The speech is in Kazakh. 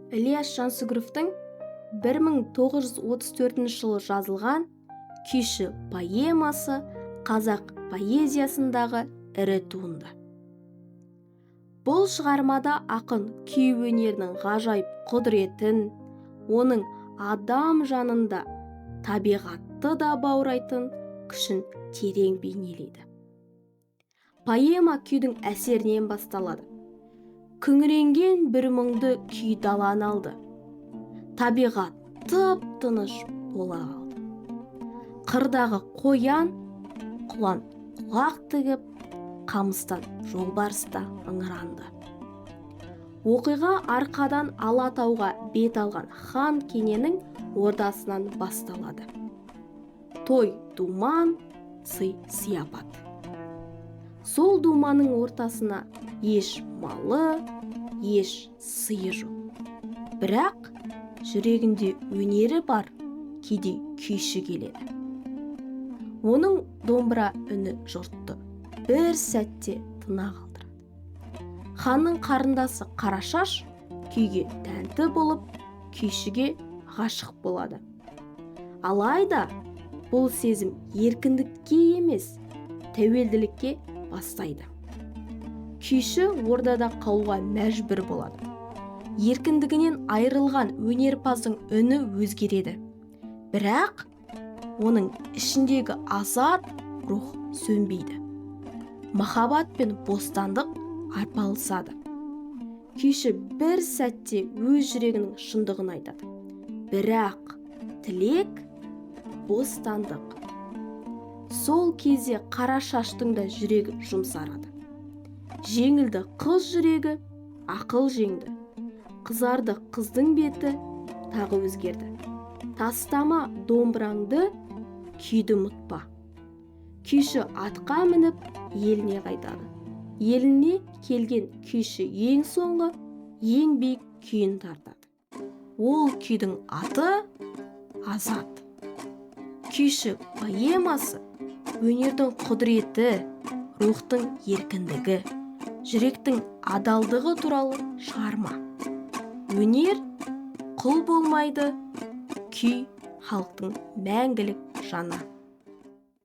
Ілияс Жансүгіровтің 1934 жылы жазылған «Күйші» поэмасы қазақ поэзиясындағы ірі туынды. Бұл шығармада ақын күй өнерінің ғажайып құдіретін, оның адам жанында табиғатты да баурайтын күшін терең бейнелейді. Поэма күйдің әсерінен басталады. Күңіренген бір мұңды күй даланы алды. Табиғат тып-тыныш бола қалды. Қырдағы қоян, құлан құлақ тігіп, қамыстан жолбарыста ыңыранды. Оқиға арқадан Алатауға бет алған хан кененің ордасынан басталады. Той думан, сый сияпат. Сол думаның ортасына еш малы, еш сыйы жоқ. Бірақ жүрегінде өнері бар кедей күйші келеді. Оның домбыра үні жұртты бір сәтте тына қалдырады. Ханның қарындасы Қарашаш күйге тәнті болып, күйшіге ғашық болады. Алайда бұл сезім еркіндікке емес, тәуелділікке бастайды. Күйші ордада қалуға мәжбүр болады. Еркіндігінен айырылған өнерпаздың үні өзгереді. Бірақ оның ішіндегі азат рух сөнбейді. Махаббат пен бостандық арпалысады. Күйші бір сәтте өз жүрегінің шындығын айтады. Бірақ тілек бостандық. Сол кезде Қарашаштың да жүрегі жұмсарады. Жеңілді қыз жүрегі, ақыл жеңді. Қызарды қыздың беті, тағы өзгерді. Тастама домбыраңды, күйді ұмытпа. Күйші атқа мініп, еліне қайтады. Еліне келген күйші ең соңғы, ең биік күйін тартады. Ол күйдің аты азат. Күйші поэмасы өнердің құдіреті, рухтың еркіндігі, жүректің адалдығы туралы шығарма. Өнер құл болмайды, күй халықтың мәңгілік жаны.